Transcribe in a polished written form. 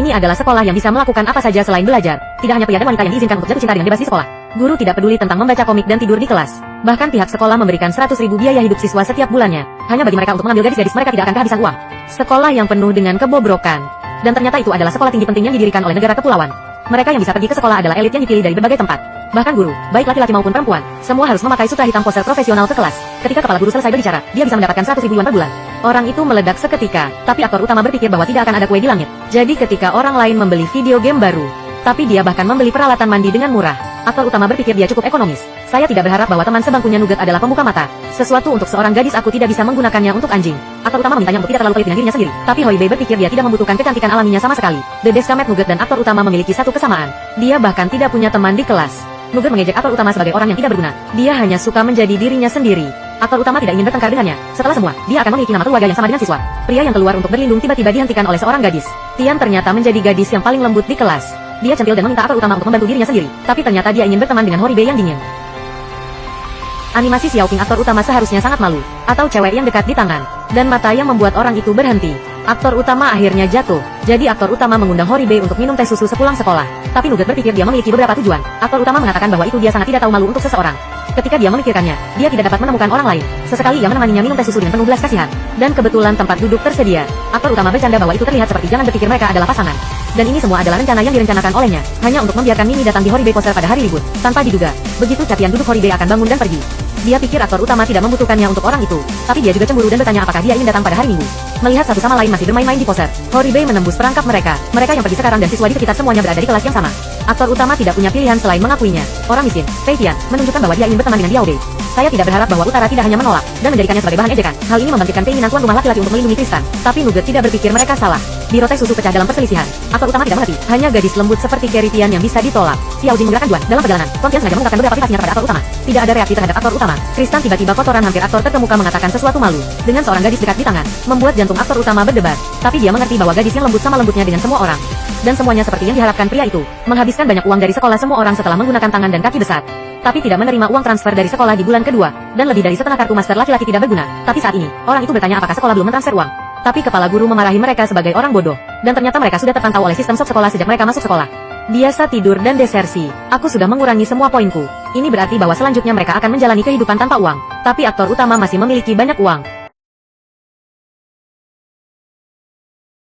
Ini adalah sekolah yang bisa melakukan apa saja selain belajar. Tidak hanya pria dan wanita yang diizinkan untuk jatuh cinta dengan bebas di sekolah. Guru tidak peduli tentang membaca komik dan tidur di kelas. Bahkan pihak sekolah memberikan 100.000 biaya hidup siswa setiap bulannya. Hanya bagi mereka untuk mengambil gadis-gadis mereka tidak akan kehabisan uang. Sekolah yang penuh dengan kebobrokan. Dan ternyata itu adalah sekolah tinggi penting yang didirikan oleh negara kepulauan. Mereka yang bisa pergi ke sekolah adalah elit yang dipilih dari berbagai tempat. Bahkan guru, baik laki-laki maupun perempuan, semua harus memakai sutra hitam poser profesional ke kelas. Ketika kepala guru selesai berbicara, dia bisa mendapatkan 100.000 yuan per bulan. Orang itu meledak seketika, tapi aktor utama berpikir bahwa tidak akan ada kue di langit. Jadi ketika orang lain membeli video game baru, tapi dia bahkan membeli peralatan mandi dengan murah, aktor utama berpikir dia cukup ekonomis. Saya tidak berharap bahwa teman sebangkunya Nugget adalah pembuka mata. Sesuatu untuk seorang gadis aku tidak bisa menggunakannya untuk anjing. Aktor utama memintanya untuk tidak terlalu pelit dengan dirinya sendiri. Tapi Hoibei berpikir dia tidak membutuhkan kecantikan alaminya sama sekali. The Deskamet Nugget dan aktor utama memiliki satu kesamaan. Dia bahkan tidak punya teman di kelas. Nugget mengejek aktor utama sebagai orang yang tidak berguna. Dia hanya suka menjadi dirinya sendiri. Aktor utama tidak ingin bertengkar dengannya. Setelah semua, dia akan memiliki nama keluarga yang sama dengan siswa. Pria yang keluar untuk berlindung tiba-tiba dihentikan oleh seorang gadis. Tian ternyata menjadi gadis yang paling lembut di kelas. Dia centil dan meminta aktor utama untuk membantu dirinya sendiri. Tapi ternyata dia ingin berteman dengan Hoibei yang dingin. Animasi Xiaoqing aktor utama seharusnya sangat malu. Atau cewek yang dekat di tangan. Dan mata yang membuat orang itu berhenti. Aktor utama akhirnya jatuh. Jadi aktor utama mengundang Hoibei untuk minum teh susu sepulang sekolah. Tapi Nugget berpikir dia memiliki beberapa tujuan. Aktor utama mengatakan bahwa itu dia sangat tidak tahu malu untuk seseorang. Ketika dia memikirkannya, dia tidak dapat menemukan orang lain. Sesekali ia menemaninya minum teh susu dengan penuh belas kasihan. Dan kebetulan tempat duduk tersedia. Aktor utama bercanda bahwa itu terlihat seperti jangan berpikir mereka adalah pasangan. Dan ini semua adalah rencana yang direncanakan olehnya. Hanya untuk membiarkan Mimi datang di Hoibei Poser pada hari libur. Tanpa diduga, begitu Capian duduk Hoibei akan bangun dan pergi. Dia pikir aktor utama tidak membutuhkannya untuk orang itu. Tapi dia juga cemburu dan bertanya apakah dia ingin datang pada hari Minggu. Melihat satu sama lain masih bermain-main di poser, Hoibei menembus perangkap mereka. Mereka yang pergi sekarang dan siswa di sekitar semuanya berada di kelas yang sama. Aktor utama tidak punya pilihan selain mengakuinya. Orang miskin, Fei Tian, menunjukkan bahwa dia ingin berteman dengan Diao Bei. Saya tidak berharap bahwa Utara tidak hanya menolak dan menjadikannya sebagai bahan ejekan. Hal ini membangkitkan keinginan tuan rumah laki-laki untuk melindungi Tristan. Tapi Nugget tidak berpikir mereka salah. Biro teh susu pecah dalam perselisihan. Aktor utama tidak mengerti. Hanya gadis lembut seperti Carrie Tian yang bisa ditolak. Xiao Jing menggerakkan Duan dalam perjalanan. Tuan Tian sengaja mengungkapkan beberapa privasinya kepada aktor utama. Tidak ada reaksi terhadap aktor utama. Tristan tiba-tiba kotoran hampir aktor terkemuka mengatakan sesuatu malu. Dengan seorang gadis dekat di tangan, membuat jantung aktor utama berdebar. Tapi dia mengerti bahwa gadis yang lembut sama lembutnya dengan semua orang. Dan semuanya seperti yang diharapkan pria itu. Menghabiskan banyak uang dari sekolah semua orang setelah menggunakan tangan dan kaki besar. Tapi tidak menerima uang transfer dari sekolah di bulan kedua. Dan lebih dari setengah kartu master laki-laki tidak berguna. Tapi saat ini, orang itu bertanya apakah sekolah belum mentransfer uang. Tapi kepala guru memarahi mereka sebagai orang bodoh. Dan ternyata mereka sudah terpantau oleh sistem sub sekolah sejak mereka masuk sekolah. Biasa tidur dan desersi. Aku sudah mengurangi semua poinku. Ini berarti bahwa selanjutnya mereka akan menjalani kehidupan tanpa uang. Tapi aktor utama masih memiliki banyak uang.